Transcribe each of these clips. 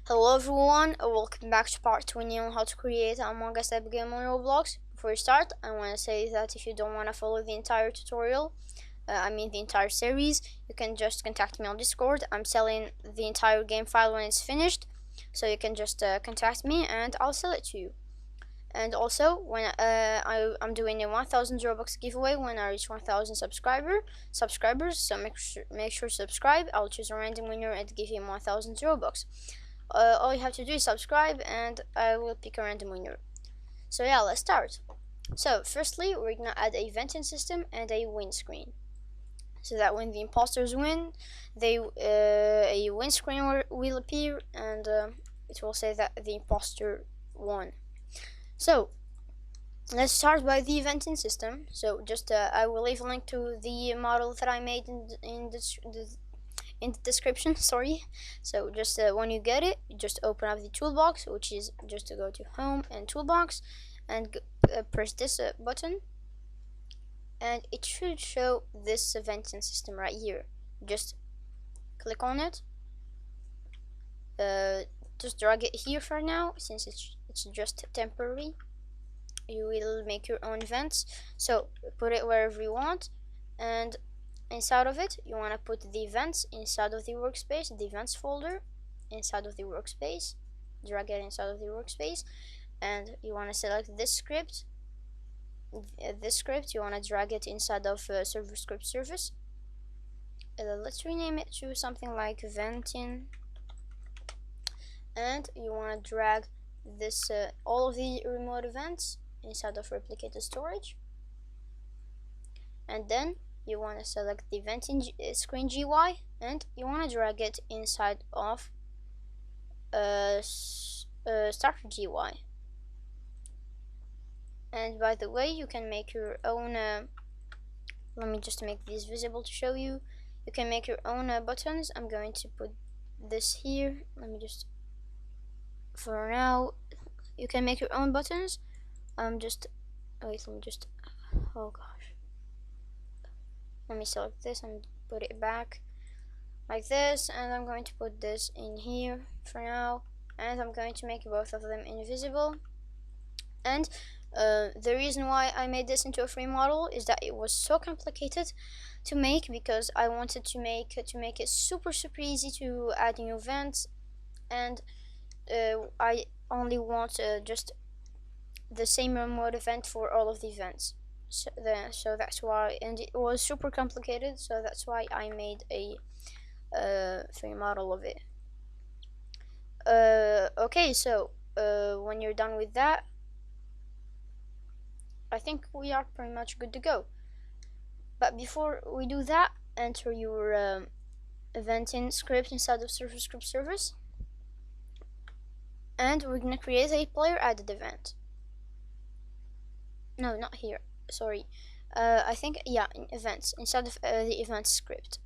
Hello everyone, welcome back to part 20 on how to create an Among Us type game on Roblox. Before we start, I want to say that if you don't want to follow the entire tutorial, the entire series, you can just contact me on Discord. I'm selling the entire game file when it's finished, so you can just contact me and I'll sell it to you. And also, when I'm doing a 1000 Robux giveaway when I reach 1000 subscribers, so make sure to subscribe. I'll choose a random winner and give him 1000 Robux. All you have to do is subscribe and I will pick a random winner. So yeah, let's start. So firstly, we're gonna add a venting system and a windscreen, so that when the imposters win, a windscreen will appear and it will say that the imposter won. So let's start by the venting system. So just I will leave a link to the model that I made in the description. Sorry. So just when you get it, you just open up the toolbox, which is just to go to home and toolbox and press this button, and it should show this venting system right here. Just click on it, just drag it here for now since it's just temporary. You will make your own vents, so put it wherever you want, and inside of it you want to put the vents inside of the workspace, the vents folder inside of the workspace. Drag it inside of the workspace, and you want to select this script. You want to drag it inside of server script service. Let's rename it to something like venting, and you want to drag this all of the remote events inside of replicated storage, and then you want to select the venting screen GUI and you want to drag it inside of starter GUI. And by the way, you can make your own let me just make these visible to show you. You can make your own buttons. I'm going to put this here. Let me just, for now, you can make your own buttons. Just wait, let me just, oh gosh, let me select this and put it back like this, and I'm going to put this in here for now, and I'm going to make both of them invisible. And the reason why I made this into a free model is that it was so complicated to make, because I wanted to make it super easy to add new events, and I only want just the same remote event for all of the events. So that's why, and it was super complicated, so that's why I made a free model of it. Okay, so when you're done with that, I think we are pretty much good to go. But before we do that, enter your eventing script inside of server script service, and we're gonna create a player added event. No, not here, sorry. I think, yeah, in events, inside of the event script.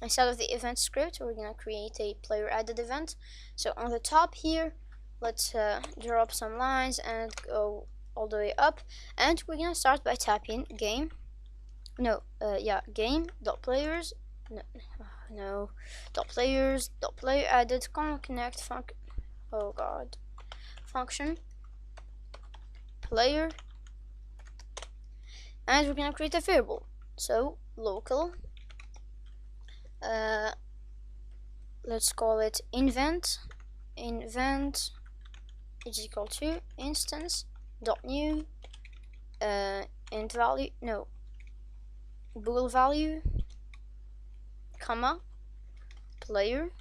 Instead of the event script, we're gonna create a player added event. So on the top here, let's draw up some lines and go all the way up, and we're gonna start by tapping game game.players player added connect function player, and we're gonna create a variable. So local, let's call it invent is equal to instance dot new int value, no, bool value, comma, player,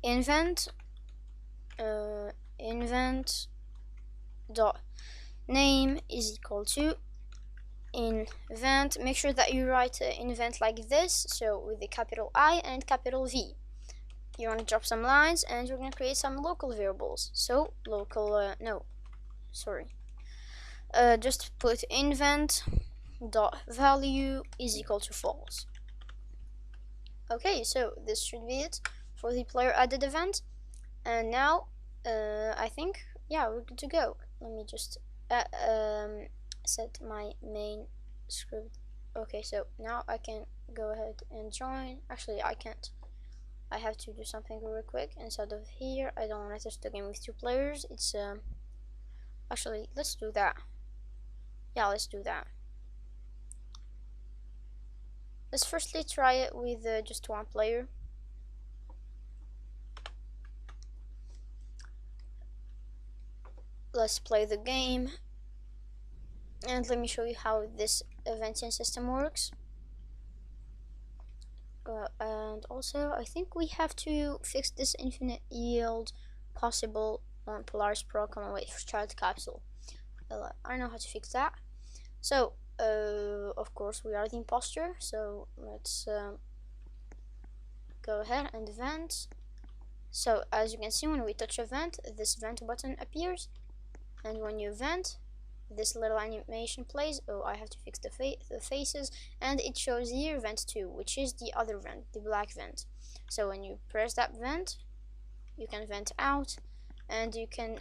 invent dot name is equal to invent. Make sure that you write invent like this, so with the capital I and capital V. You want to drop some lines, and you're going to create some local variables. So local, just put invent dot value is equal to false. Okay, so this should be it for the player added event, and now I think, yeah, we're good to go. Let me just set my main script. Okay, so now I can go ahead and join. Actually, I can't. I have to do something real quick. Instead of here, I don't want to touch the game with 2 players. It's actually, let's do that. Yeah, let's do that. Let's firstly try it with just 1 player. Let's play the game, and let me show you how this eventing system works. And also, I think we have to fix this infinite yield possible on polarisprog wait for child capsule. I know how to fix that. So of course we are the imposter, so let's go ahead and vent. So as you can see, when we touch a vent, this vent button appears, and when you vent, this little animation plays. Oh, I have to fix the faces, and it shows here vent 2, which is the other vent, the black vent. So when you press that vent, you can vent out, and you can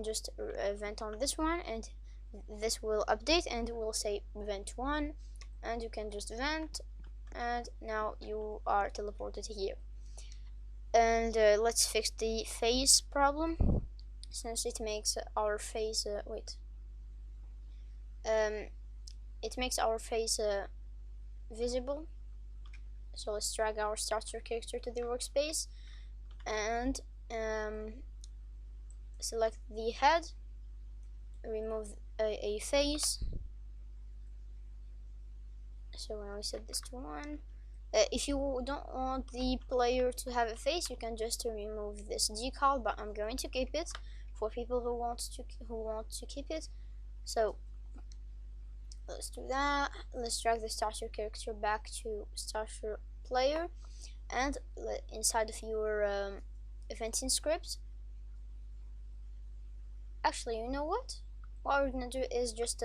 just vent on this one, and this will update and will say vent 1, and you can just vent, and now you are teleported here. And let's fix the face problem, since it makes our face it makes our face visible. So let's drag our starter character to the workspace, and select the head, remove a face. So when we set this to 1, if you don't want the player to have a face, you can just remove this decal, but I'm going to keep it for people who want to keep it. So let's do that. Let's drag the starter character back to starter player, and inside of your eventing script, actually, you know what we're gonna do is just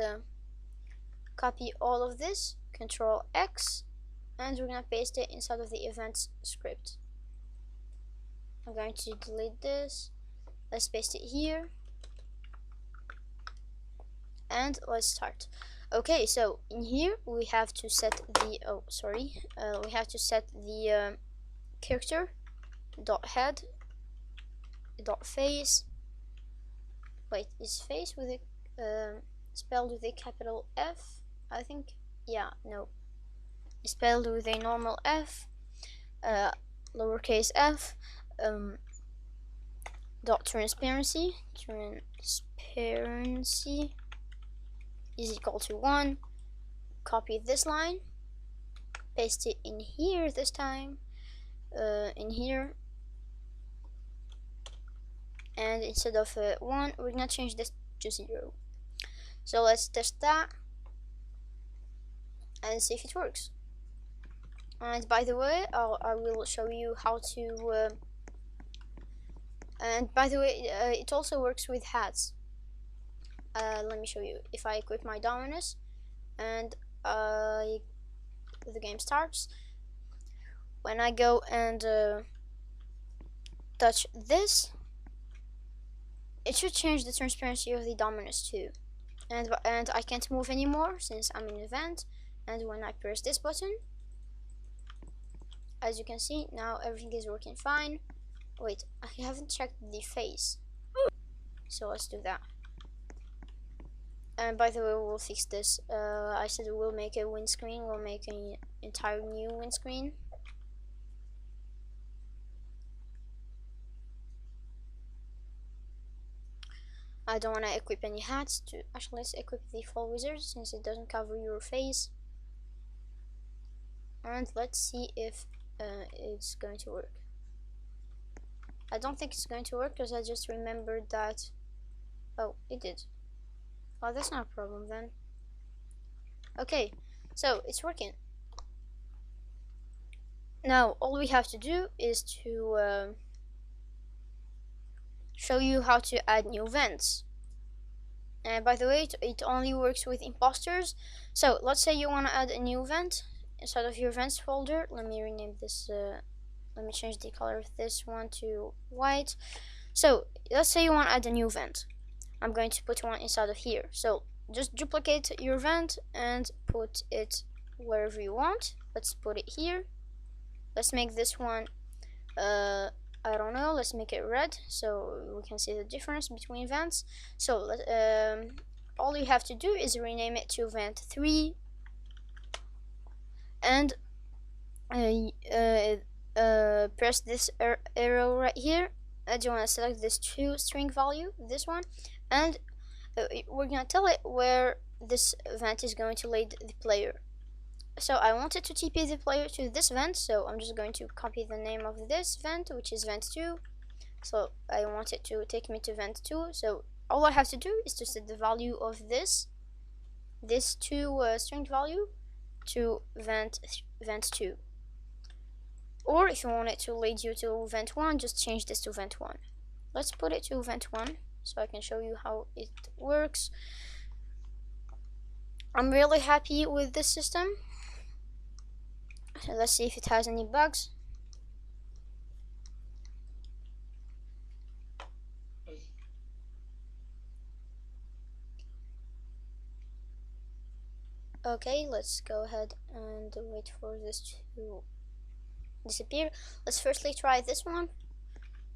copy all of this, Control X, and we're gonna paste it inside of the events script. I'm going to delete this. Let's paste it here, and let's start. Okay, so in here we have to set the we have to set the character dot head dot face. Wait, is face with a spelled with a capital F? I think, yeah, no, it's spelled with a normal F, lowercase f. Dot transparency is equal to 1. Copy this line, paste it in here this time, in here, and instead of 1, we're gonna change this to 0. So let's test that and see if it works. And by the way, I will show you how to and by the way, it also works with hats. Let me show you. If I equip my Dominus and the game starts, when I go and touch this, it should change the transparency of the Dominus too, and I can't move anymore since I'm in an event. And when I press this button, as you can see, now everything is working fine. Wait, I haven't checked the face, so let's do that. And by the way, we'll fix this. I said we'll make a windscreen. We'll make an entire new windscreen. I don't want to equip any hats. Actually, let's equip the fall wizard since it doesn't cover your face. And let's see if it's going to work. I don't think it's going to work because I just remembered that. Oh, it did. Oh, that's not a problem then. Okay, so it's working. Now all we have to do is to show you how to add new vents. And by the way, it only works with imposters. So let's say you want to add a new vent inside of your vents folder. Let me rename this. Let me change the color of this one to white. So let's say you want to add a new vent. I'm going to put one inside of here. So just duplicate your vent and put it wherever you want. Let's put it here. Let's make this one I don't know, let's make it red so we can see the difference between vents. So all you have to do is rename it to vent 3 and press this arrow right here, and you want to select this string value, this one, and we're gonna tell it where this vent is going to lead the player. So I wanted to TP the player to this vent, so I'm just going to copy the name of this vent, which is vent 2. So I want it to take me to vent 2. So all I have to do is to set the value of this 2 string value to vent 2. Or if you want it to lead you to vent 1, just change this to vent 1. Let's put it to vent 1 so I can show you how it works. I'm really happy with this system. So let's see if it has any bugs. Okay, let's go ahead and wait for this to disappear. Let's firstly try this one.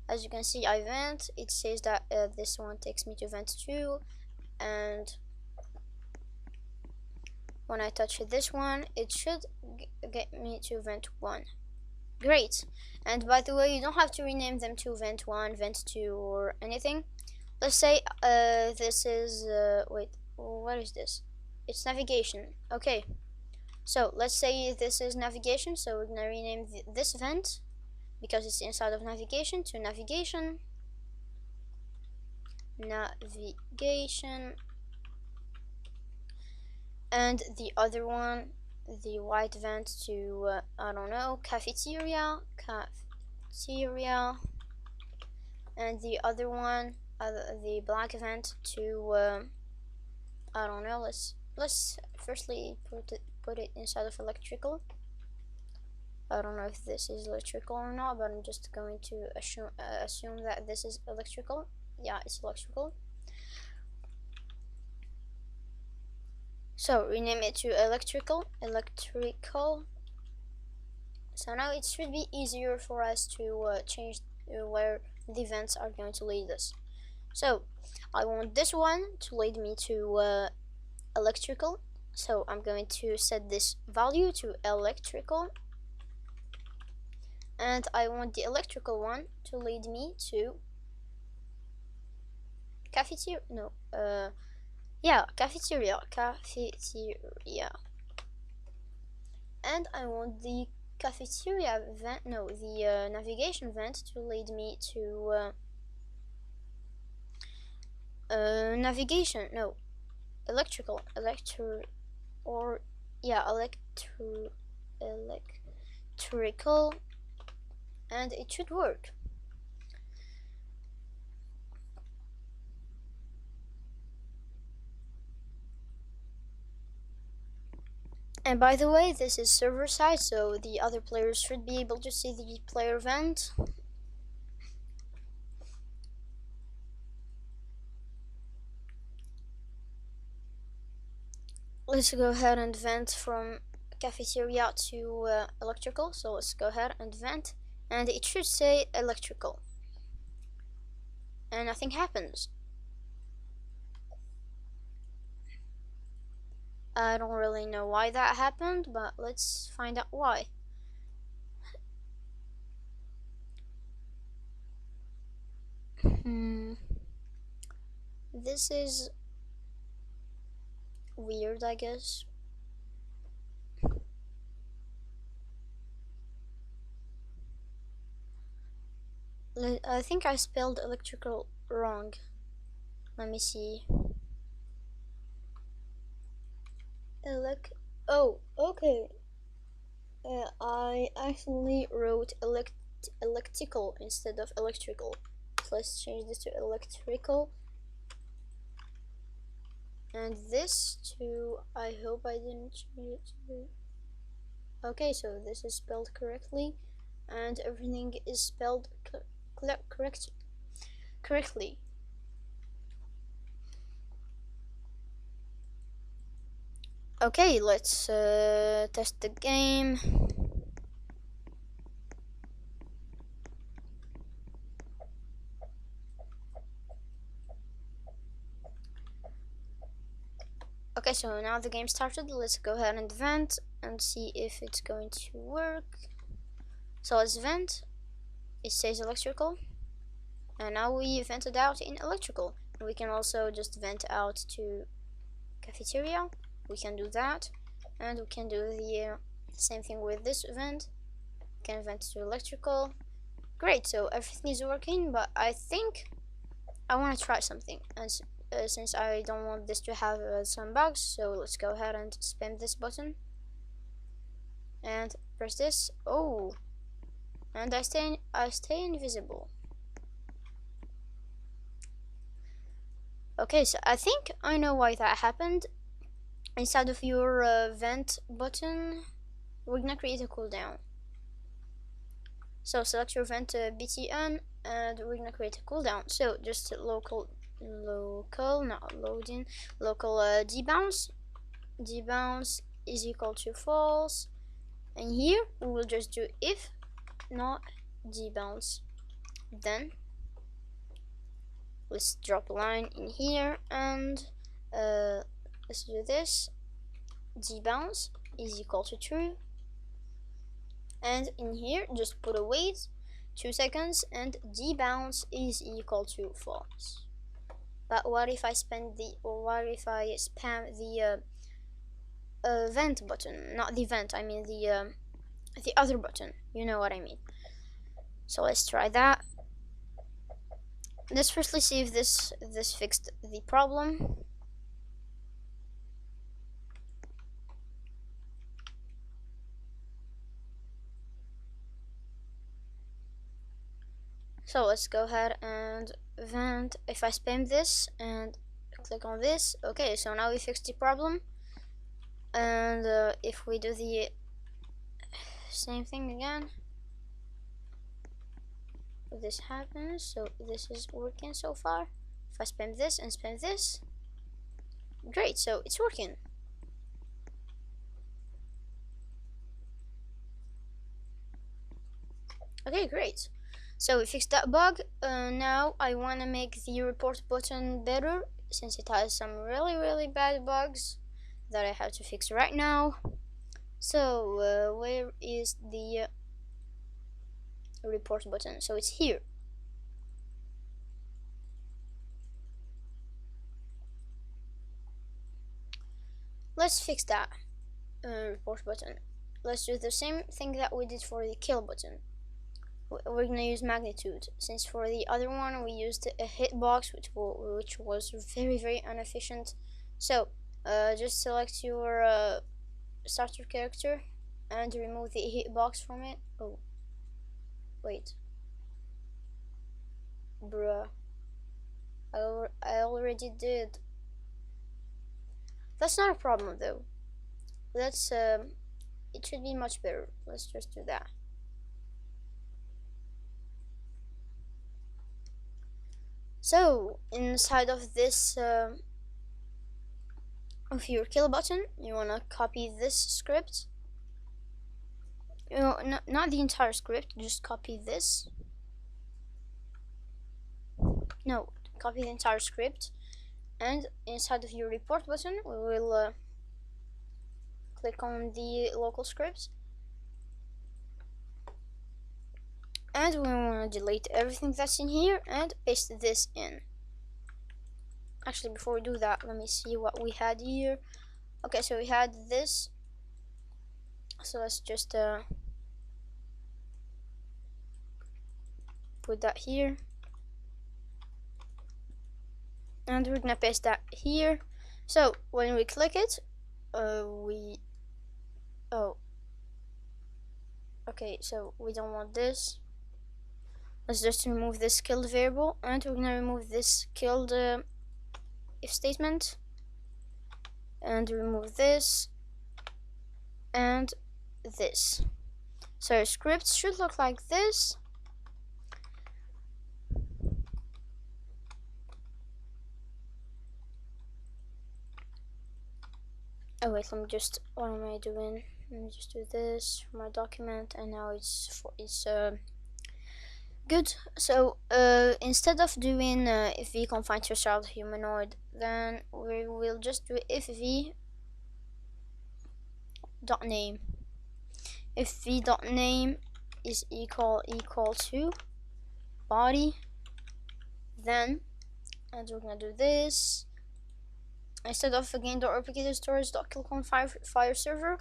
As you can see, I vent. It says that this one takes me to vent 2, and when I touch this one, it should get me to vent 1. Great. And by the way, you don't have to rename them to vent 1, vent 2, or anything. Let's say this is wait, what is this? It's navigation. Okay, so let's say this is navigation, so we're gonna rename this vent, because it's inside of navigation, to navigation, and the other one, the white vent, to I don't know, cafeteria, and the other one, the black vent, to I don't know. Let's firstly put it inside of electrical. I don't know if this is electrical or not, but I'm just going to assume that this is electrical. Yeah, it's electrical. So rename it to electrical. So now it should be easier for us to change where the vents are going to lead us. So I want this one to lead me to electrical. So I'm going to set this value to electrical, and I want the electrical one to lead me to cafeteria. No, yeah, cafeteria. And I want the cafeteria vent, no, the navigation vent to lead me to navigation, no, electrical, electrical, and it should work. And by the way, this is server side, so the other players should be able to see the player vent. Let's go ahead and vent from cafeteria to electrical. So let's go ahead and vent, and it should say electrical, and nothing happens. I don't really know why that happened, but let's find out why. This is weird, I guess. I think I spelled electrical wrong. Let me see. Oh, okay. I accidentally wrote electrical instead of electrical. Let's change this to electrical. And this to, I hope I didn't change it to. Okay, so this is spelled correctly, and everything is spelled correctly. Okay, let's test the game. Okay, so now the game started. Let's go ahead and vent and see if it's going to work. So let's vent. It says electrical, and now we vented out in electrical. We can also just vent out to cafeteria. We can do that, and we can do the same thing with this vent. We can vent to electrical. Great, so everything is working, but I think I want to try something, and since I don't want this to have some bugs, so let's go ahead and spam this button and press this. Oh, and I stay invisible. Okay, so I think I know why that happened. Inside of your vent button, we're gonna create a cooldown. So select your vent btn, and we're gonna create a cooldown. So just local, not loading, local debounce. Debounce is equal to false, and here we will just do if not debounce. Then let's drop a line in here, and let's do this. Debounce is equal to true, and in here just put a wait 2 seconds, and debounce is equal to false. But what if I spam the vent button? Not the vent, I mean the other button. You know what I mean. So let's try that. Let's firstly see if this fixed the problem. So let's go ahead and vent. If I spam this and click on this, okay, so now we fixed the problem. And if we do the same thing again, this happens. So this is working so far. If I spam this and spam this, great, so it's working. Okay, great. So we fixed that bug. Now I want to make the report button better, since it has some really bad bugs that I have to fix right now. So where is the report button? So it's here. Let's fix that report button. Let's do the same thing that we did for the kill button. We're gonna use magnitude, since for the other one we used a hitbox, which was very inefficient. So just select your starter character and remove the hitbox from it. Oh, wait, bruh, I already did. That's not a problem though. Let's it should be much better. Let's just do that. So inside of this of your kill button, you wanna copy this script. You know, not the entire script, just copy this. No, copy the entire script, and inside of your report button, we will click on the local script, and we want to delete everything that's in here and paste this in. Actually, before we do that, let me see what we had here. Okay, so we had this, so let's just put that here, and we're gonna paste that here. So when we click it, okay, so we don't want this. Let's just remove this killed variable, and we're gonna remove this killed if statement, and remove this and this. So our script should look like this. Oh wait, let me just, what am I doing? Let me just do this for my document, and now it's good. So instead of doing if v confined to a child humanoid, then we will just do if v dot name. If v dot name is equal to body, then, and we're gonna do this, instead of again dot replicated storage dot kill clone file server,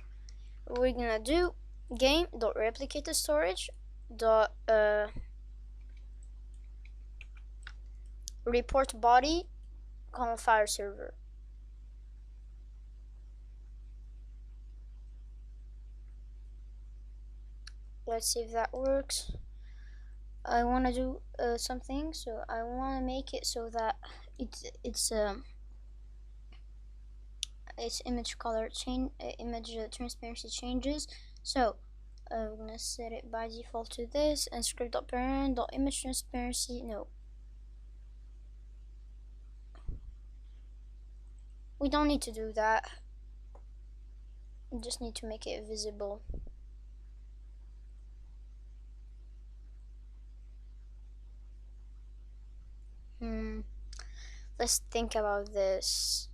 we're gonna do game dot replicated storage dot report body colon file server. Let's see if that works. I want to do something, so I want to make it so that its image color change, image transparency changes. So we're gonna set it by default to this, and script.parent.image transparency. No, we don't need to do that. We just need to make it visible. Let's think about this.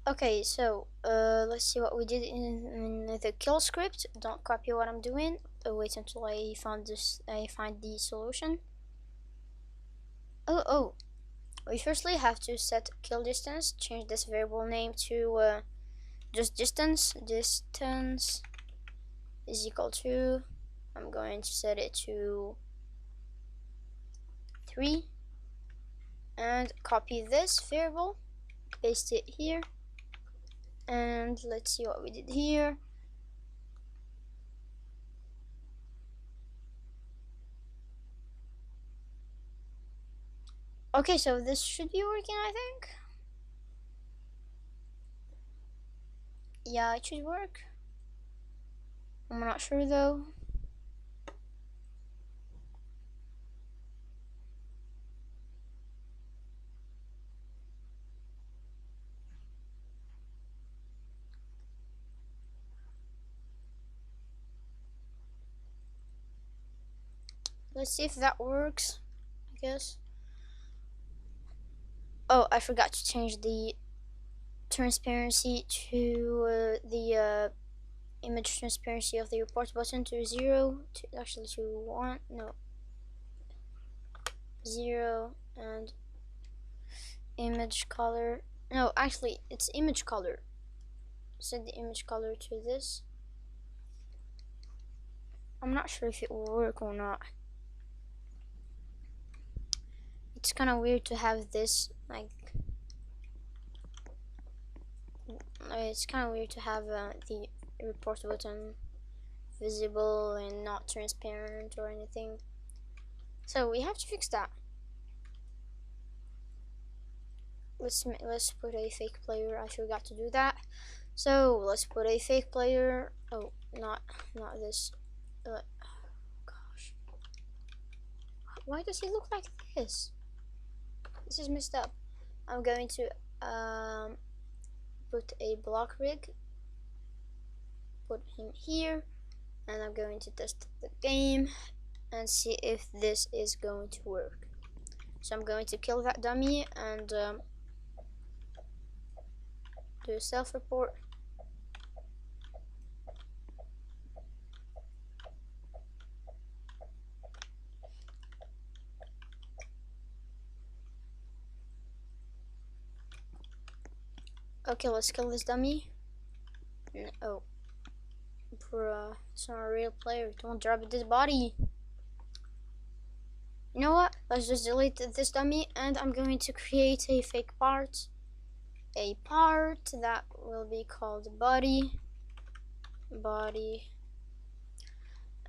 Okay, so let's see what we did in the kill script. Don't copy what I'm doing. Wait until I find the solution. Oh, we firstly have to set kill distance. Change this variable name to just distance. Distance is equal to, I'm going to set it to 3, and copy this variable, paste it here, and let's see what we did here. Okay, so this should be working, I think. Yeah, it should work. I'm not sure though. Let's see if that works, I guess. Oh, I forgot to change the transparency to the image transparency of the report button to 0, actually to 1, no, 0, and image color, no, actually it's image color. Set the image color to this. I'm not sure if it will work or not. It's kind of weird to have this, like, it's kind of weird to have the report button visible and not transparent or anything. So we have to fix that. Let's put a fake player. I forgot to do that. So let's put a fake player. Oh, not this. Gosh, why does he look like this? This is messed up. I'm going to put a block rig. Put him here, and I'm going to test the game and see if this is going to work. So I'm going to kill that dummy and do a self-report. Okay, let's kill this dummy. Oh, bruh, it's not a real player. Don't drop this body. You know what? Let's just delete this dummy, and I'm going to create a fake part. A part that will be called body,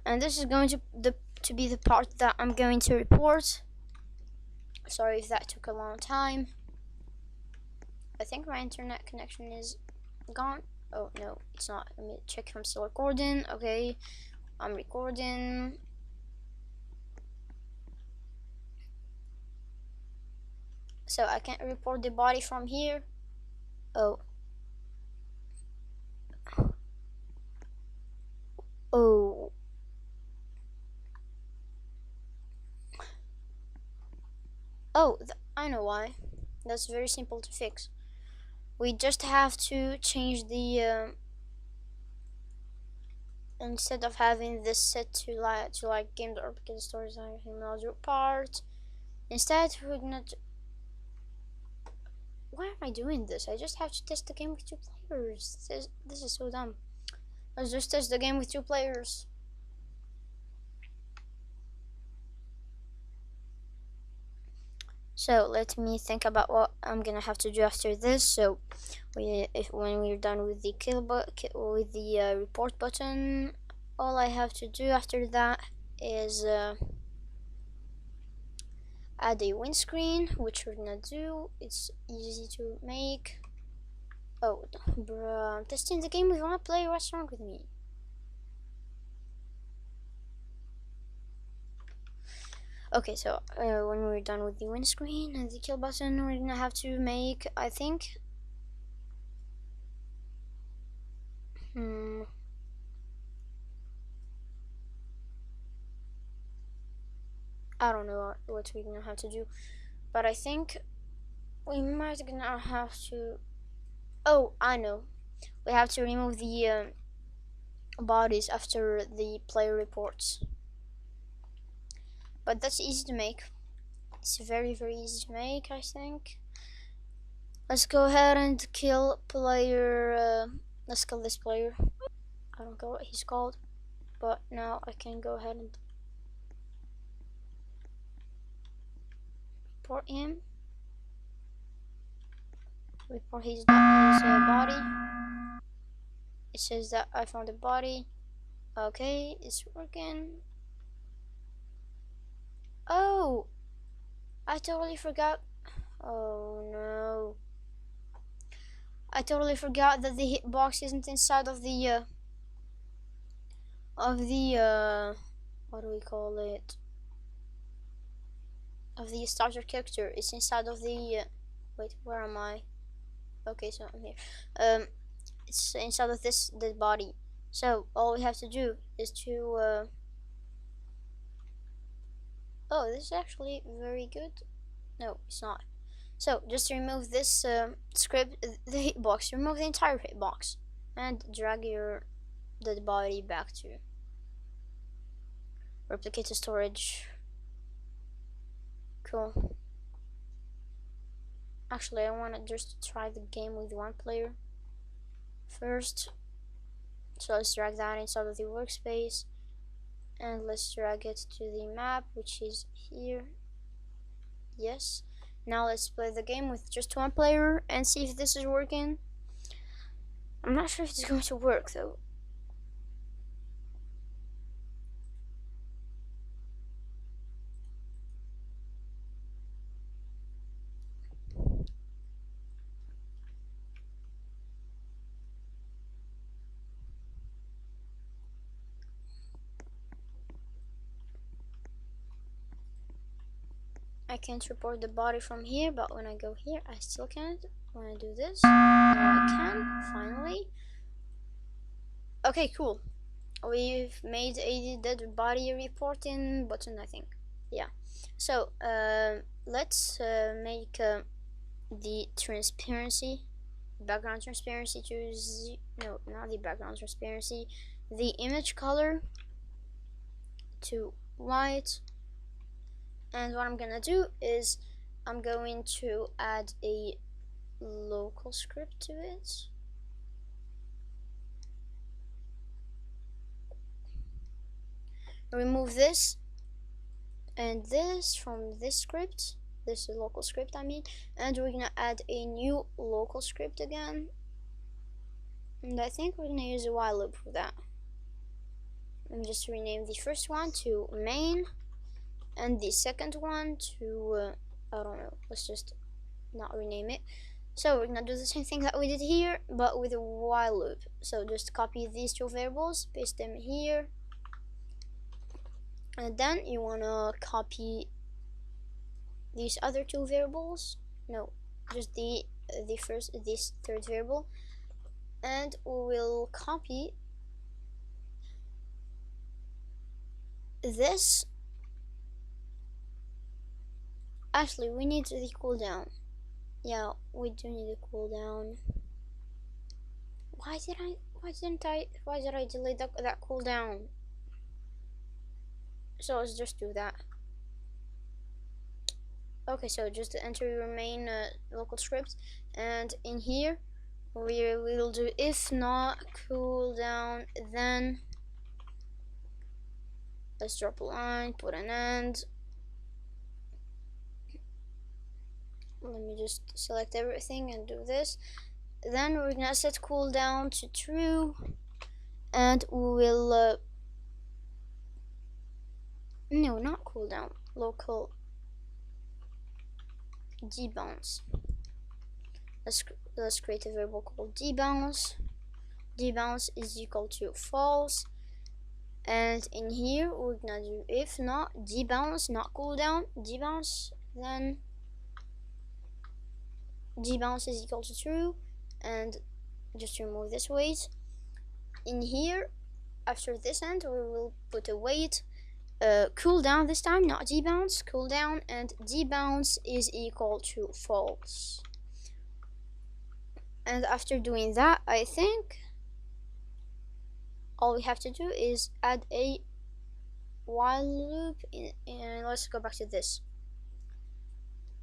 and this is going to be the part that I'm going to report. Sorry if that took a long time. I think my internet connection is gone. Oh no, it's not. Let me check if I'm still recording. Okay, I'm recording. So I can't report the body from here. Oh. Oh. Oh, I know why. That's very simple to fix. We just have to change the instead of having this set to like game.rpg stories module part. Instead, we're gonna. Why am I doing this? I just have to test the game with 2 players. This is so dumb. Let's just test the game with 2 players. So let me think about what I'm gonna have to do after this. So when we're done with the report button, all I have to do after that is add a windscreen, which we're gonna do. It's easy to make. Oh, bruh, I'm testing the game with 1 player. What's wrong with me? Okay, so when we're done with the windscreen and the kill button, we're gonna have to make, I think, I don't know what we're gonna have to do, but I think we might gonna have to. Oh, I know. We have to remove the bodies after the player reports, but that's easy to make. It's very easy to make, I think. Let's go ahead and kill player. Let's kill this player. I don't know what he's called, but now I can go ahead and report him. Report his body. It says that I found a body. Okay, it's working. Oh, I totally forgot. Oh no. I totally forgot that the hitbox isn't inside of the what do we call it? Of the starter character. It's inside of the wait, where am I? Okay, so I'm here. It's inside of this body. So all we have to do is to oh, this is actually very good. No, it's not. So just remove this script, the hitbox. Remove the entire hitbox and drag your dead body back to replicate to storage. Cool. Actually, I want to just try the game with 1 player first. So let's drag that inside of the workspace and let's drag it to the map, which is here. Yes. Now let's play the game with just 1 player and see if this is working. I'm not sure if it's going to work though. I can't report the body from here, but when I go here, I still can't. When I do this, now I can, finally. Okay, cool. We've made a dead body reporting button, I think. Yeah. So, let's make the transparency, background transparency to no, not the background transparency, the image color to white. And what I'm gonna do is I'm going to add a local script to it. Remove this and this from this script. This is local script, I mean, and we're gonna add a new local script again. And I think we're gonna use a while loop for that. Let me just rename the first one to main and the second one to I don't know, let's just not rename it. So we're gonna do the same thing that we did here, but with a while loop. So just copy these 2 variables, paste them here, and then you wanna copy these other 2 variables. No, just this third variable, and we'll copy this Actually, we need the cooldown. Yeah, we do need a cooldown. Why did I delete that cooldown? So let's just do that. Okay, so just enter your main local script, and in here we will do if not cooldown, then let's drop a line, put an end. Let me just select everything and do this. Then we're gonna set cooldown to true, and we will no, not cooldown, local debounce. Let's create a variable called debounce. Debounce is equal to false, and in here we're gonna do if not debounce, not cooldown, debounce, then debounce is equal to true, and just remove this wait. In here, after this end, we will put a wait, cooldown this time, not debounce, cooldown, and debounce is equal to false. And after doing that, I think all we have to do is add a while loop and let's go back to this.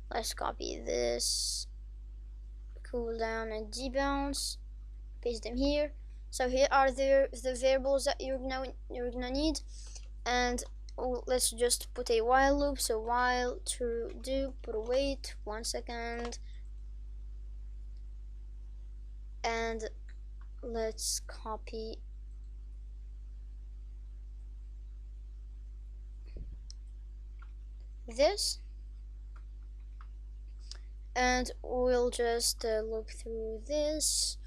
Let's copy this cooldown and debounce, paste them here. So here are the variables that you're gonna need, and let's just put a while loop. So while true do, put a wait 1 second, and let's copy this, and we'll just loop through this.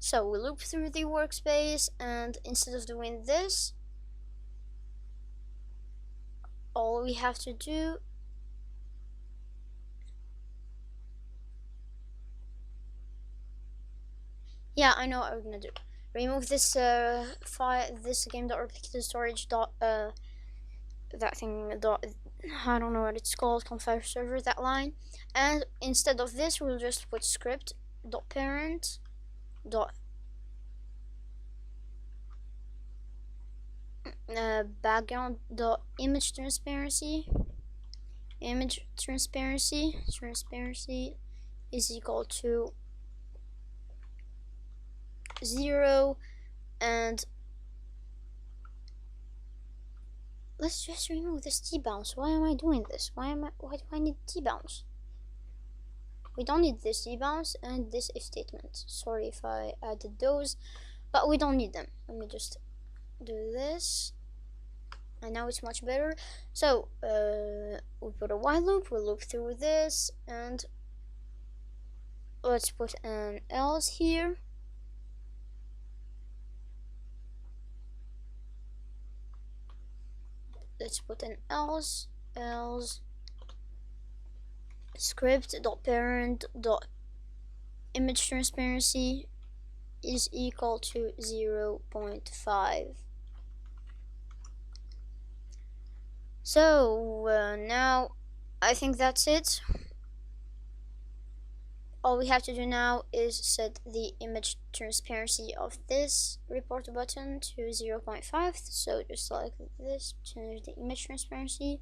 So we loop through the workspace, and instead of doing this, all we have to do yeah, I know what we're gonna do. Remove this file, this game.replicated storage dot that thing dot, I don't know what it's called, config server, that line, and instead of this we'll just put script dot parent dot background dot image transparency is equal to 0, and let's just remove this debounce. Why am I doing this? Why do I need debounce? We don't need this debounce and this if statement. Sorry if I added those, but we don't need them. Let me just do this, and now it's much better. So we put a while loop, we'll loop through this, and let's put an else here. Let's put an else script dot parent dot image transparency is equal to 0.5. So now I think that's it. All we have to do now is set the image transparency of this report button to 0.5. So just select this, change the image transparency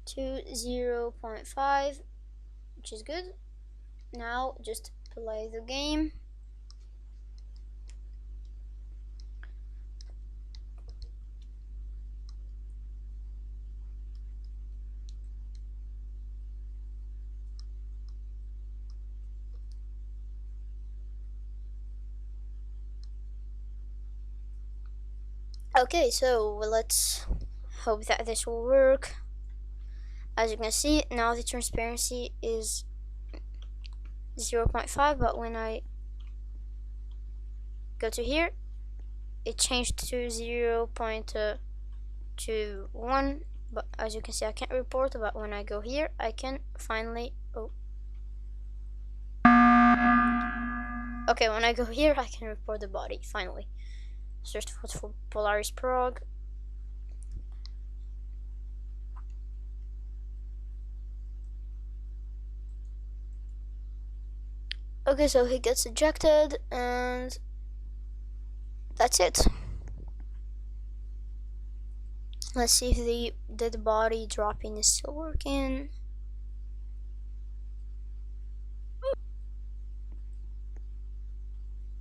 to 0.5, which is good. Now just play the game. Okay, so let's hope that this will work. As you can see, now the transparency is 0.5, but when I go to here, it changed to 0.21. But as you can see, I can't report, but when I go here, I can finally, okay, when I go here, I can report the body, finally. Search for polarisprog. Okay, so he gets ejected, and that's it. Let's see if the dead body dropping is still working.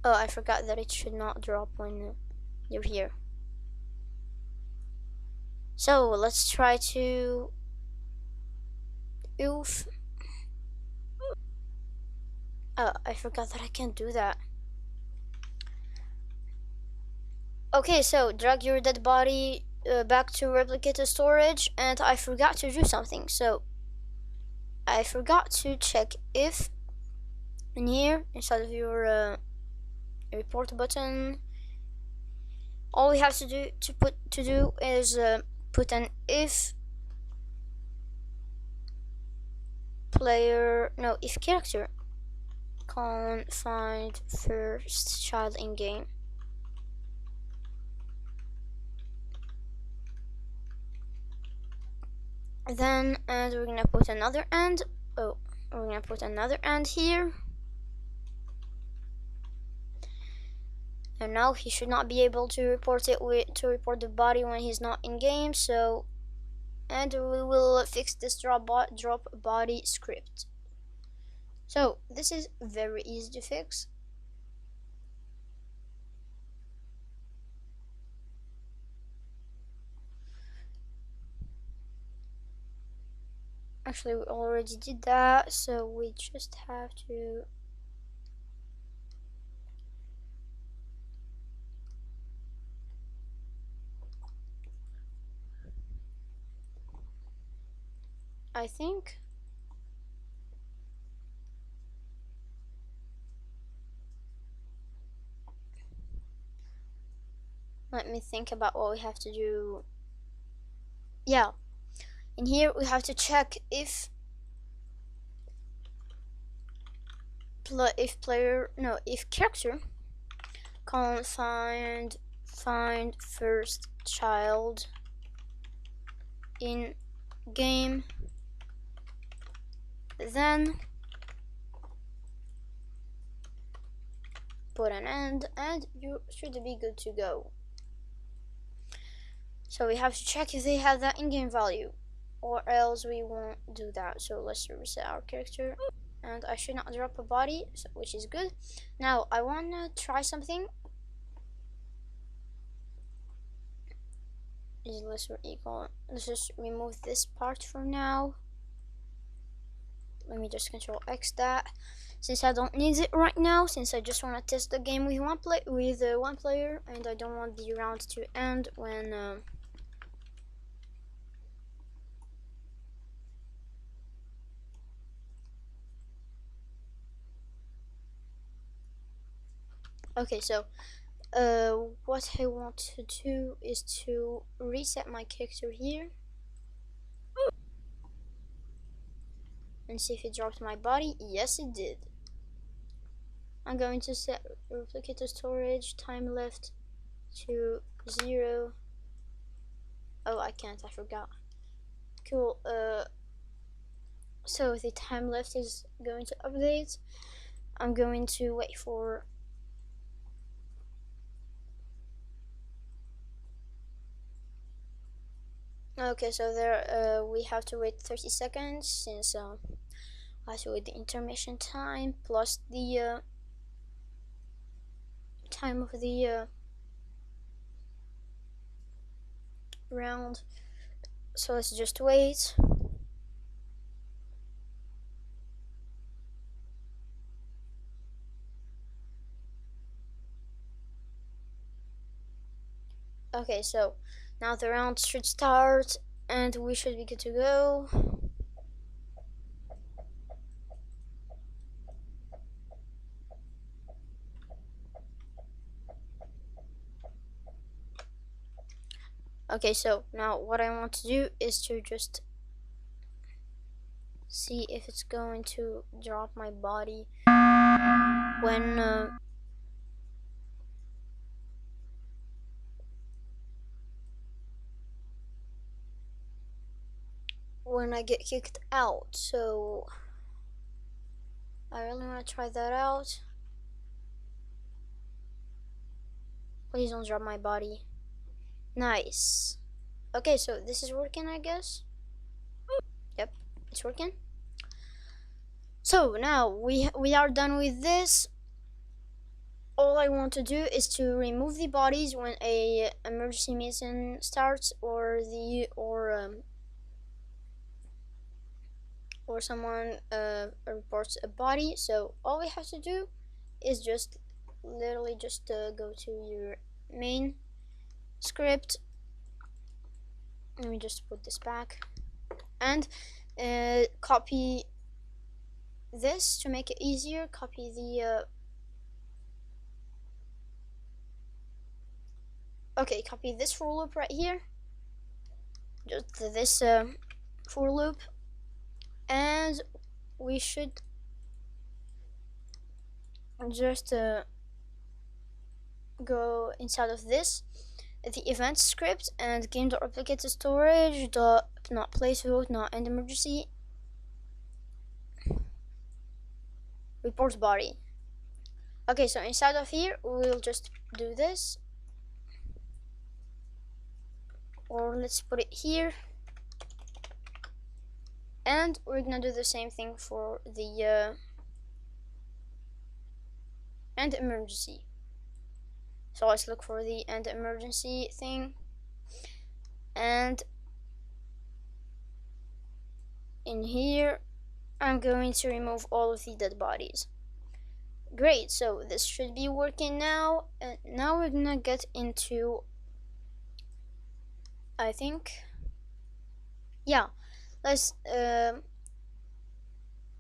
Oh, I forgot that it should not drop when you're here. So let's try to... Oof. Oh, I forgot that I can't do that. Okay, so drag your dead body back to replicated storage, and I forgot to do something. So I forgot to check if in here inside of your report button, all we have to do is put an if character can't find first child in game. Then, and we're gonna put another and. Oh, we're gonna put another and here. And now he should not be able to report the body when he's not in game. So, and we will fix this drop body script. So this is very easy to fix. Actually, we already did that, so we just have to I think let me think about what we have to do. Yeah, in here we have to check if character can't find first child in game, then put an end, and you should be good to go. So we have to check if they have that in-game value, or else we won't do that. So let's reset our character, and I should not drop a body, which is good. Now I wanna try something. Let's just remove this part for now. Let me just Control X that, since I don't need it right now, since I just want to test the game with one player, and I don't want the round to end when okay, so what I want to do is to reset my character here and see if it dropped my body. Yes, it did. I'm going to set replicator storage time left to 0. Oh, I can't, I forgot. Cool. So the time left is going to update. I'm going to wait for okay, so there we have to wait 30 seconds, since I have to wait the intermission time plus the time of the round. So let's just wait. Okay, so now the round should start and we should be good to go. Okay, so now what I want to do is to just see if it's going to drop my body when I get kicked out. So I I really want to try that out. Please don't drop my body. Nice. Okay, so this is working, I guess. Yep, it's working. So now we are done with this. All I want to do is to remove the bodies when a emergency mission starts, or someone reports a body. So all we have to do is just literally just go to your main script. Let me just put this back and copy this to make it easier. Copy the okay, copy this for loop right here, just this for loop, and we should just go inside of this, the event script, and game.replicate to storage dot not place vote not end emergency report body. Okay, so inside of here we'll just do this, or let's put it here, and we're gonna do the same thing for the end emergency. So let's look for the end emergency thing, and in here I'm going to remove all of the dead bodies. Great, so this should be working now, and now we're gonna get into, I think, yeah, let's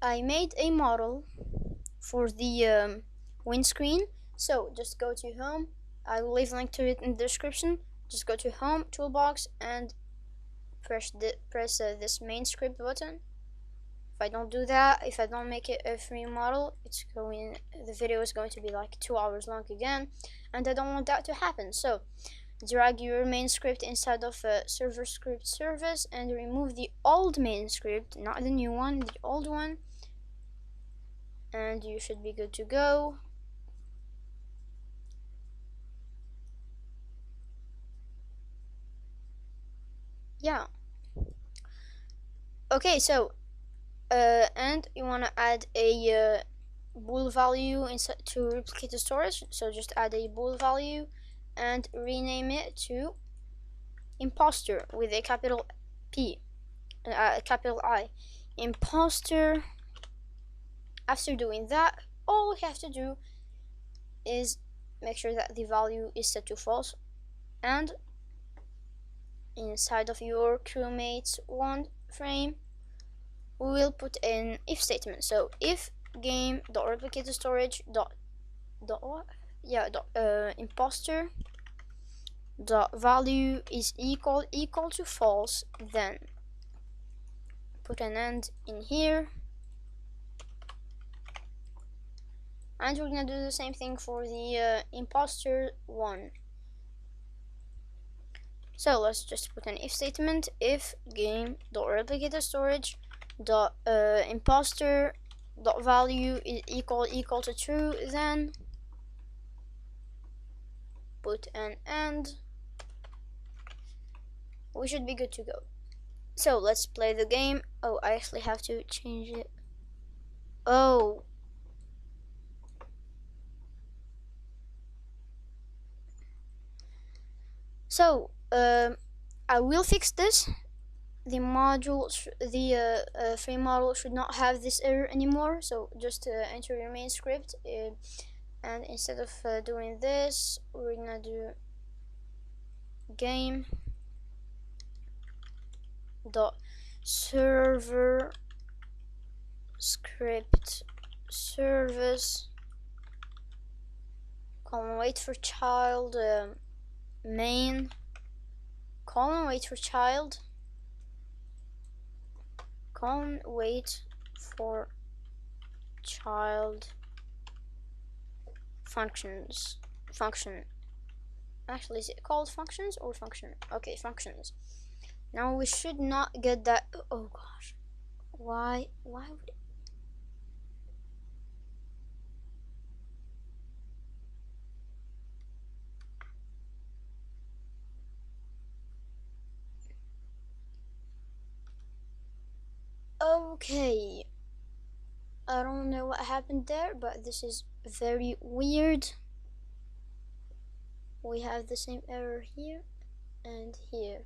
I made a model for the windscreen. So just go to home, I will leave a link to it in the description. Just go to home, toolbox, and press this main script button. If I don't do that, if I don't make it a free model, the video is going to be like 2 hours long again, and I don't want that to happen. So drag your main script inside of a server script service and remove the old main script, not the new one, the old one, and you should be good to go. Yeah. Okay, so and you want to add a bool value inside to replicate the storage. So just add a bool value and rename it to imposter with a capital P, capital I, imposter. After doing that, all we have to do is make sure that the value is set to false, and inside of your crewmates one frame we will put an if statement. So if game.replicate storage imposter value is equal to false, then put an end in here, and we're gonna do the same thing for the imposter one. So let's just put an if statement. If game.replicate storage imposter value is equal to true, then put an end. We should be good to go. So let's play the game. Oh, I actually have to change it. Oh, so I will fix this. The module, frame model should not have this error anymore. So just enter your main script, and instead of doing this, we're gonna do game dot server script service colon wait for child main colon wait for child colon wait for child function. Actually, is it called functions or function? Okay, functions. Now we should not get that. Oh gosh, why would it? Okay, I don't know what happened there, but this is very weird. We have the same error here and here.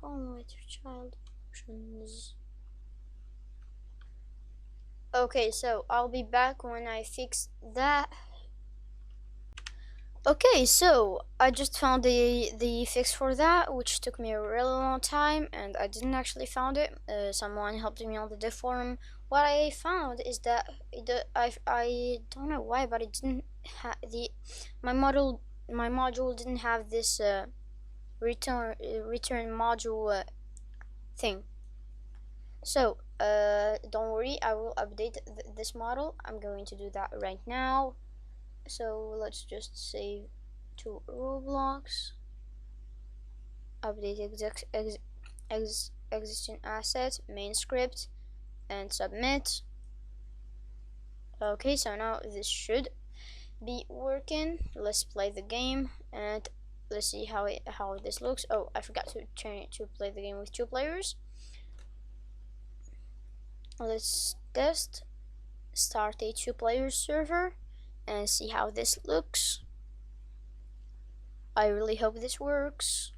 Go on with your child options. Okay, so I'll be back when I fix that. Okay, so I just found the fix for that, which took me a really long time, and I didn't actually found it. Someone helped me on the div forum. What I found is that I don't know why, but it didn't have my module didn't have this return module thing. So don't worry, I will update this model. I'm going to do that right now. So let's just save to Roblox, update existing asset, main script, and submit. Okay, so now this should be working. Let's play the game and let's see how this looks. Oh, I forgot to turn it to play the game with 2 players. Let's test, start a 2-player server and see how this looks. I really hope this works.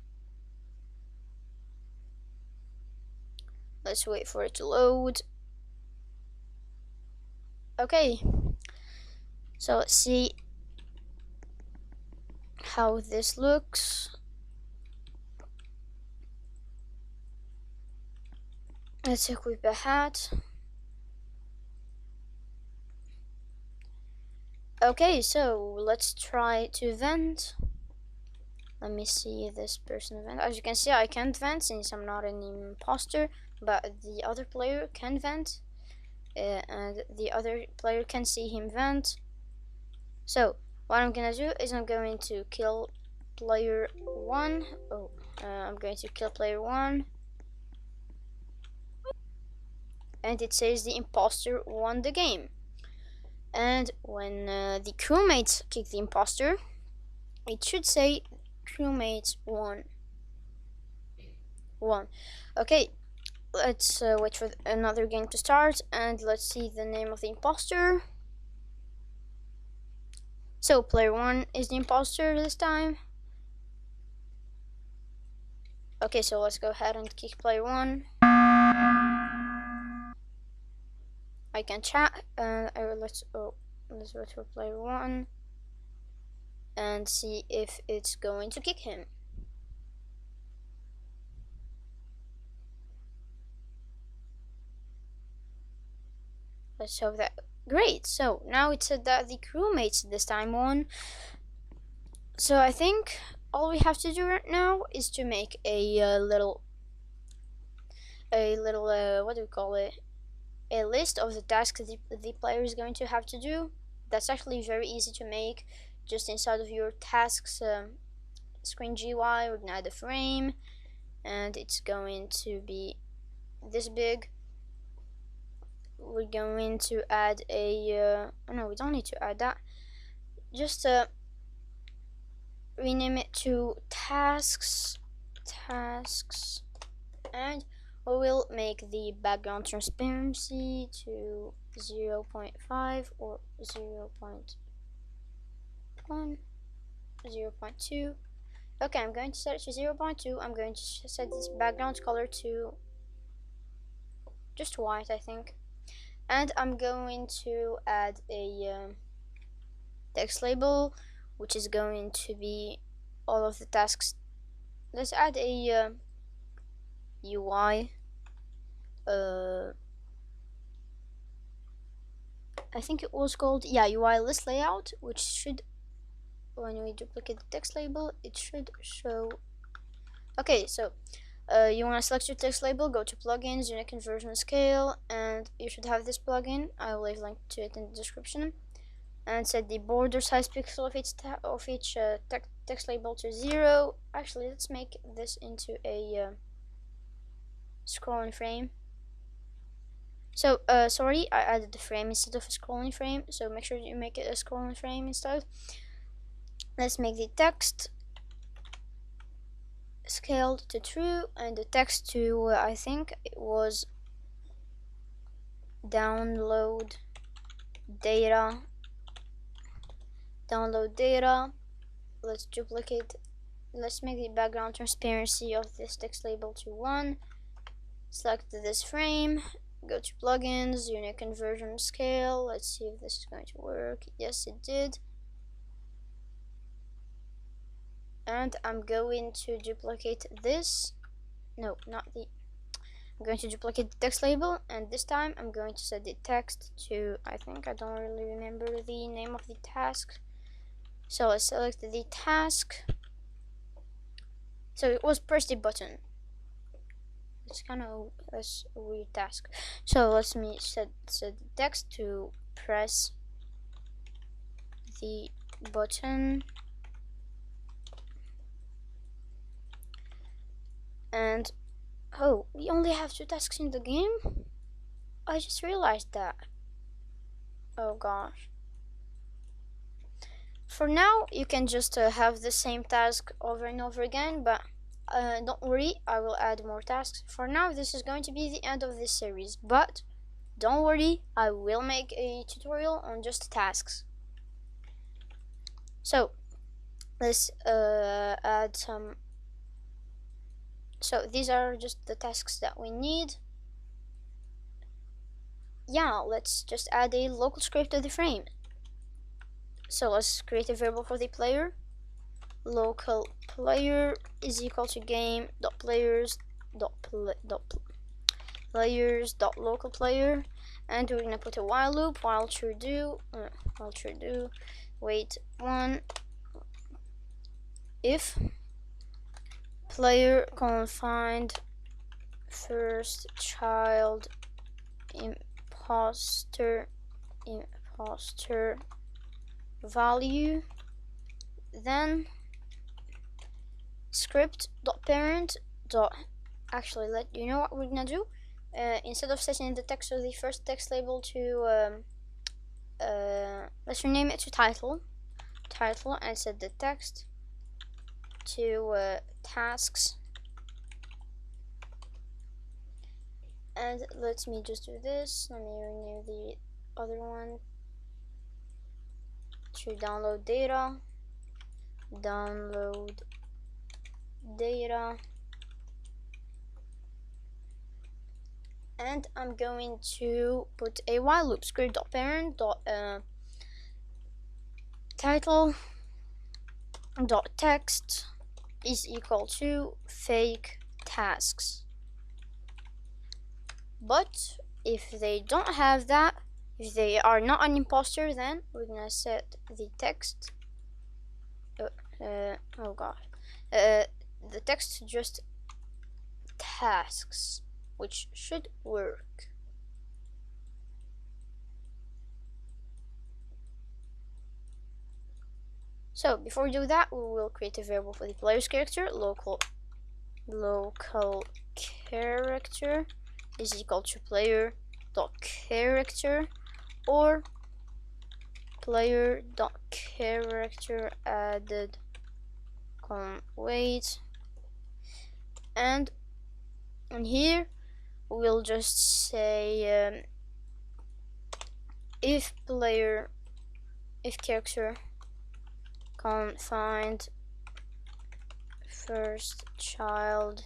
Let's wait for it to load. Okay, so let's see how this looks. Let's equip a hat. Okay, so let's try to vent. Let me see this person vent. As you can see, I can't vent since I'm not an imposter, but the other player can vent, and the other player can see him vent. So what I'm gonna do is I'm going to kill player 1. I'm going to kill player 1, and it says the imposter won the game. And when the crewmates kick the imposter, it should say crewmates won. Okay, let's wait for another game to start, and let's see the name of the imposter. So player 1 is the imposter this time. Okay, so let's go ahead and kick player 1. I can chat, and let's wait for player 1 and see if it's going to kick him. Let's hope that. Great, so now it said that the crewmates this time won. So I think all we have to do right now is to make a little what do we call it, a list of the tasks the player is going to have to do. That's actually very easy to make. Just inside of your tasks screen GUI, we're gonna add a frame, and it's going to be this big. We're going to add a no, we don't need to add that. Just rename it to tasks, and we will make the background transparency to 0.5 or 0.1, 0.2. Okay, I'm going to set it to 0.2. I'm going to set this background color to just white, I think. And I'm going to add a text label, which is going to be all of the tasks. Let's add a UI. I think it was called UI list layout, which should, when we duplicate the text label, it should show. Okay, so you want to select your text label, go to plugins, unique conversion scale, and you should have this plugin. I will leave a link to it in the description. And set the border size pixel of each text label to 0. Actually, let's make this into a scrolling frame. So sorry, I added the frame instead of a scrolling frame, so make sure you make it a scrolling frame instead. Let's make the text scaled to true and the text to I think it was download data. Let's duplicate. Let's make the background transparency of this text label to 1. Select this frame, go to plugins, unit conversion scale. Let's see if this is going to work. Yes, it did. And I'm going to duplicate this. No, not the. I'm going to duplicate the text label, and this time I'm going to set the text to, I think, I don't really remember the name of the task. So let's select the task. So it was press the button. It's kind of a weird task. So let me set the text to press the button. And oh, we only have 2 tasks in the game? I just realized that. Oh gosh. For now, you can just have the same task over and over again, but don't worry, I will add more tasks. For now, this is going to be the end of this series, but don't worry, I will make a tutorial on just tasks. So, let's add some. So, these are just the tasks that we need. Yeah, let's just add a local script to the frame. So, let's create a variable for the player. Local player is equal to game.players.local player, and we're gonna put a while loop while true do wait 1 if player confined first child imposter value, then script.parent. Actually, you know what we're gonna do? Instead of setting the text of the first text label to let's rename it to title, and set the text to tasks. And let me just do this. Let me renew the other one to download data. And I'm going to put a while loop. Script.parent title text is equal to fake tasks. But if they don't have that, if they are not an imposter, then we're gonna set the text. Oh god, the text to just tasks, which should work. So before we do that, we will create a variable for the player's character. Local character is equal to player.character or player.character added wait, and in here we'll just say if character confined first child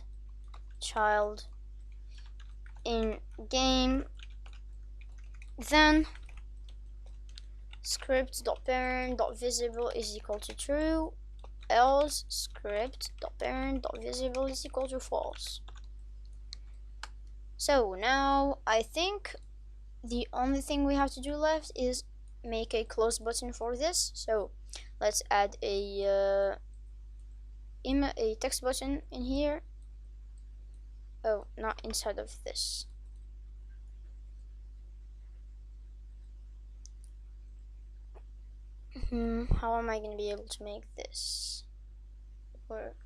in game, then script.parent.visible is equal to true, else script.parent.visible is equal to false. So now I think the only thing we have to do left is make a close button for this. So let's add a text button in here. Oh, not inside of this. How am I going to be able to make this work?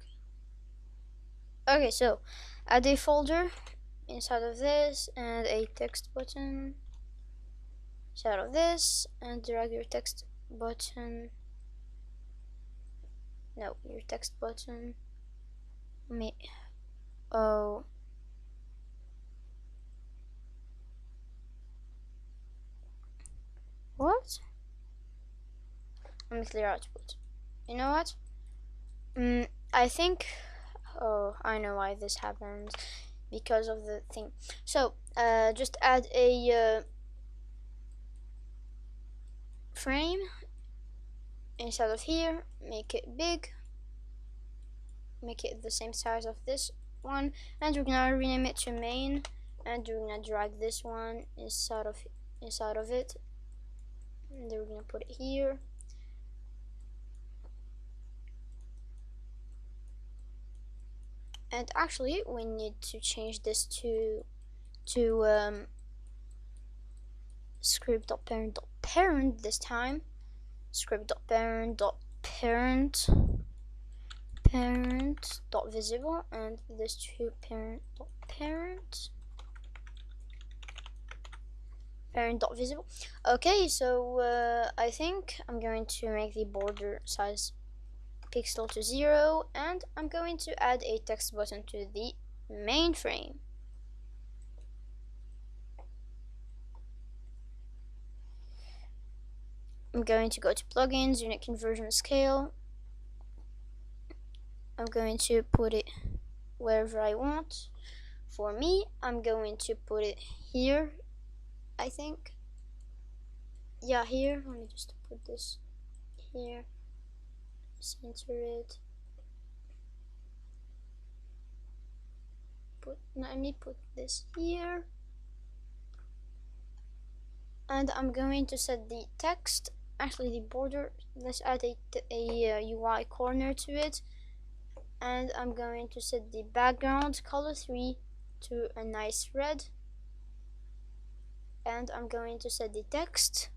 Okay, so add a folder inside of this and a text button inside of this, and drag your text button No, your text button. Oh. What? Let me clear output. You know what? I think. Oh, I know why this happens. Because of the thing. So, just add a frame inside of here. Make it big. Make it the same size of this one, and we're gonna rename it to main. And we're gonna drag this one inside of it. And then we're gonna put it here. And actually, we need to change this to script.parent.parent this time. Script.parent.parent.visible, and this to parent.visible. Okay, so I think I'm going to make the border size pixel to 0, and I'm going to add a text button to the main frame. I'm going to go to plugins, unit conversion scale. I'm going to put it wherever I want. For me, I'm going to put it here, I think. Yeah, here. Let me just put this here. Center it. Let me put this here. And I'm going to set the text, actually the border. Let's add a UI corner to it. And I'm going to set the background color 3 to a nice red. And I'm going to set the text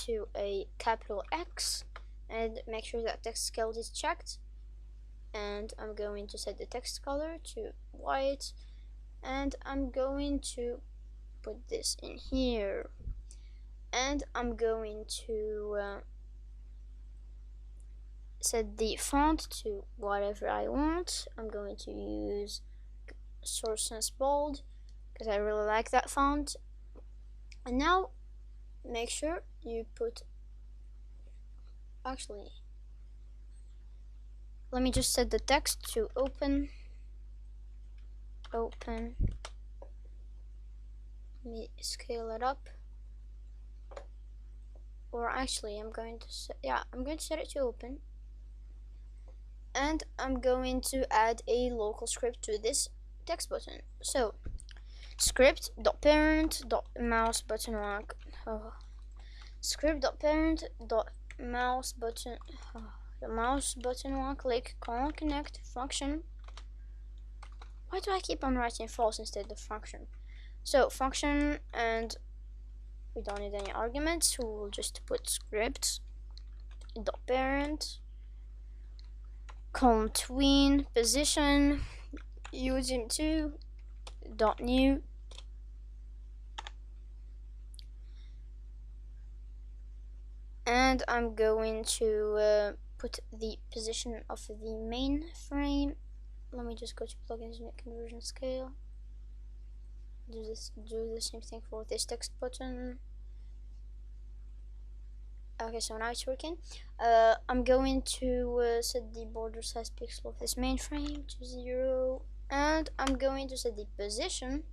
to a capital X, and make sure that text scale is checked. And I'm going to set the text color to white, and I'm going to put this in here. And I'm going to set the font to whatever I want. I'm going to use Source Sans Bold because I really like that font. And now make sure you put, actually, let me just set the text to open. Let me scale it up. Or actually, I'm going to set it to open. And I'm going to add a local script to this text button. So script.parent.mouse button walk. Script.parent.mouse button. The mouse button one click connect function. Why do I keep on writing false instead of function? So function, and we don't need any arguments, so we'll just put script.parent tween position using 2 .new, and I'm going to put the position of the main frame. Let me just go to plugins, unit conversion scale. Do the same thing for this text button. Okay, so now it's working. I'm going to set the border size pixel of this main frame to 0, and I'm going to set the position.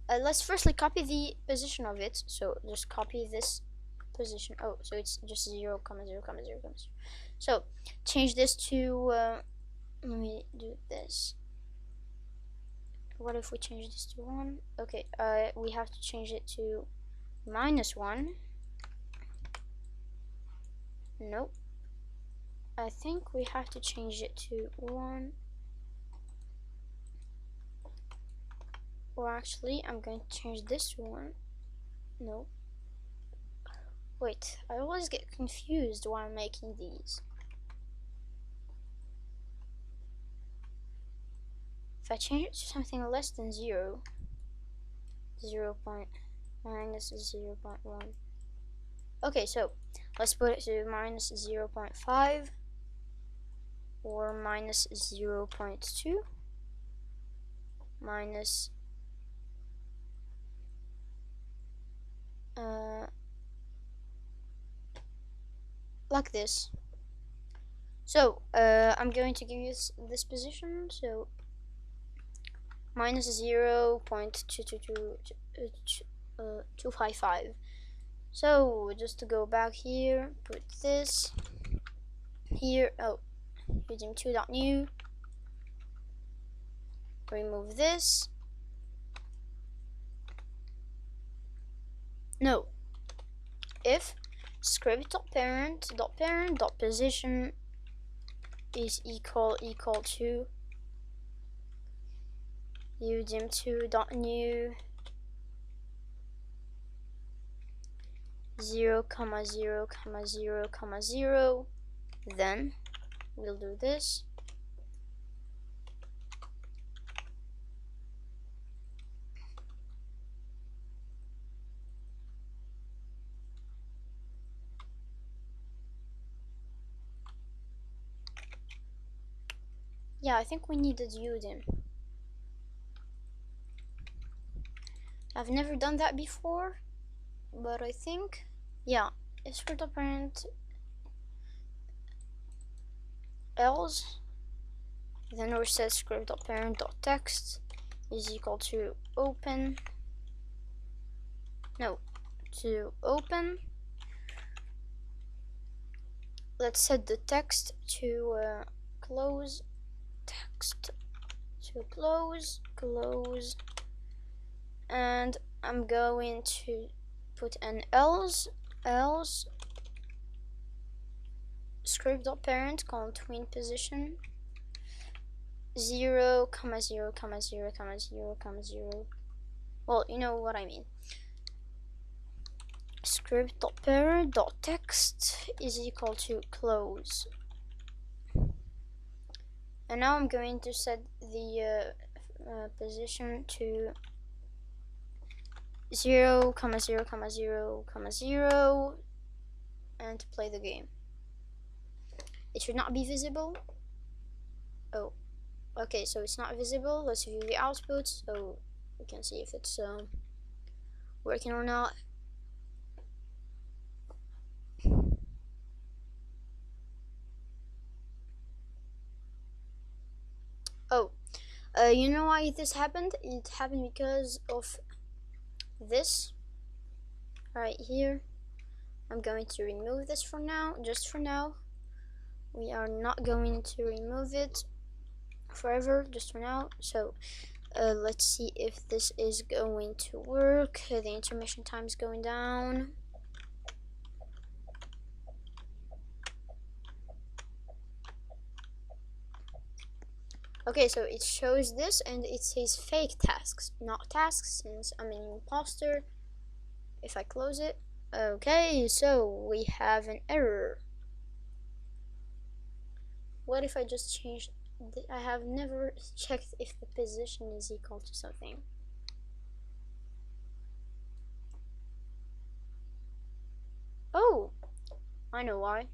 Let's firstly copy the position of it. So just copy this position. Oh, so it's just 0, 0, 0, 0. So change this to let me do this. What if we change this to 1? Okay, we have to change it to -1. Nope. I think we have to change it to 1. Or actually, I'm going to change this to 1. No. Wait, I always get confused while making these. If I change it to something less than 0, 0. -0.1. Okay, so let's put it to -0.5. or minus 0.2 minus like this. So I'm going to give you this position, so minus 0.255. So just to go back here, put this here. Oh, using 2.new, remove this. No, if script.parent.position is equal to udim2.new 0,0,0,0, then we'll do this. Yeah, I think we needed udim. I've never done that before, but I think, yeah, if script.parent else, then we set script.parent.text is equal to open. No, to open. Let's set the text to close. Text to close, and I'm going to put an else script.parent tween position 0,0,0,0,0. Well, you know what I mean. Script.parent.text is equal to close. And now I'm going to set the position to 0,0,0,0, and to play the game. It should not be visible. Oh, okay, so it's not visible. Let's view the output so we can see if it's working or not. Oh, you know why this happened? It happened because of this right here. I'm going to remove this for now, just for now. We are not going to remove it forever, just for now. So let's see if this is going to work. The intermission time is going down. Okay, so it shows this and it says fake tasks, not tasks, since I'm an imposter. If I close it, okay, so we have an error. What if I just change? I have never checked if the position is equal to something. Oh, I know why.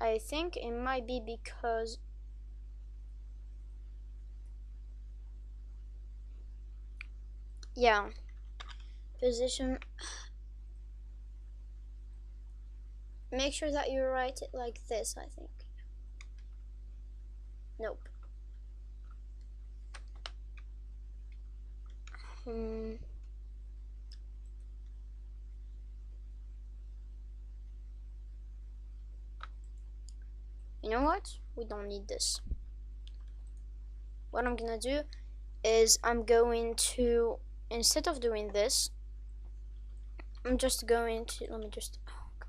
I think it might be because yeah, position. Make sure that you write it like this, I think. Nope. You know what? We don't need this. What I'm gonna do is I'm going to, instead of doing this, I'm just going to, let me just, oh gosh.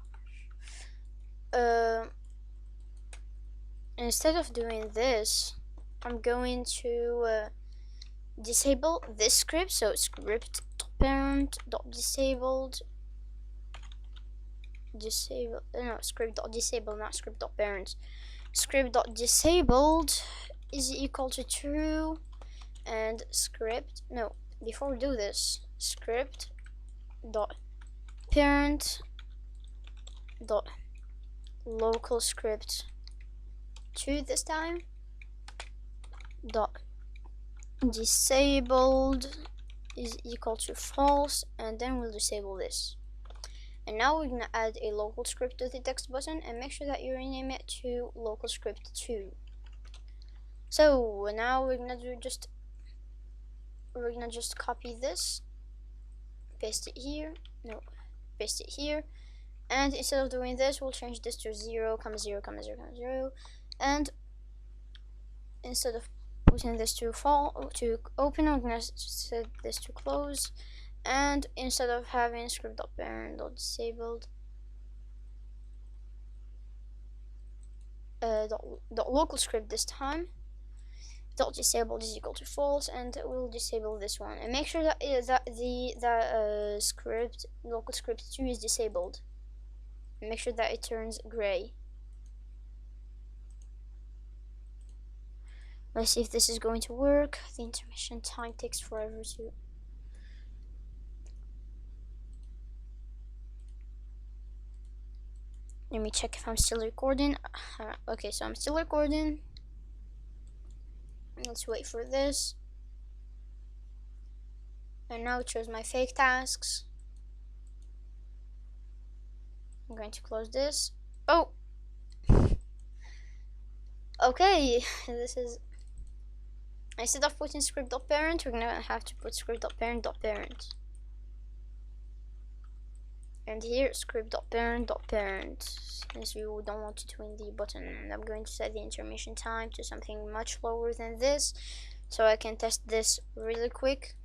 Instead of doing this, I'm going to disable this script. So script.parent.disabled, script.disable, not script.parent. Script.disabled is equal to true, and script, no, before we do this, script.parent.local script 2 this time. Dot disabled is equal to false, and then we'll disable this. And now we're gonna add a local script to the text button and make sure that you rename it to local script 2. So now we're gonna just copy this, paste it here, and instead of doing this, we'll change this to 0, 0, 0, 0, and instead of putting this to open, I'm gonna set this to close, and instead of having script.parent.disabled local script this time, .disabled is equal to false, and we'll disable this one and make sure that the script local script 2 is disabled. Make sure that it turns gray. Let's see if this is going to work. The intermission time takes forever to. Let me check if I'm still recording. Okay, so I'm still recording. Let's wait for this. And now it shows my fake tasks. I'm going to close this. Oh! Okay, this is. Instead of putting script.parent, we're gonna have to put script.parent.parent. And here, script.parent.parent. Since we don't want to twin the button, I'm going to set the intermission time to something much lower than this, so I can test this really quick.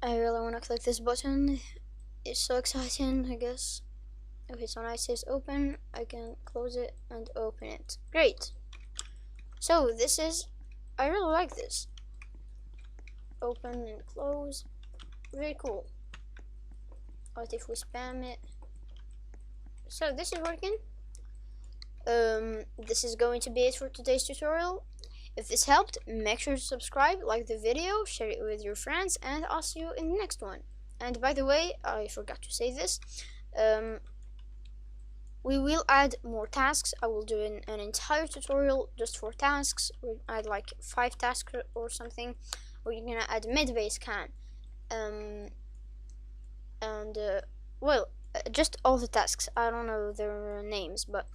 I really want to click this button. It's so exciting, I guess. Okay, so now it says open. I can close it and open it. Great. So this is, I really like this. Open and close. Very cool. What if we spam it? So this is working. This is going to be it for today's tutorial. If this helped, make sure to subscribe, like the video, share it with your friends, and I'll see you in the next one. And by the way, I forgot to say this. We will add more tasks. I will do an entire tutorial just for tasks. We'll add like 5 tasks or something. We're gonna add mid-base scan. Well, just all the tasks. I don't know their names, but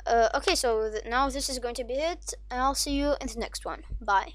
okay, so now this is going to be it, and I'll see you in the next one. Bye.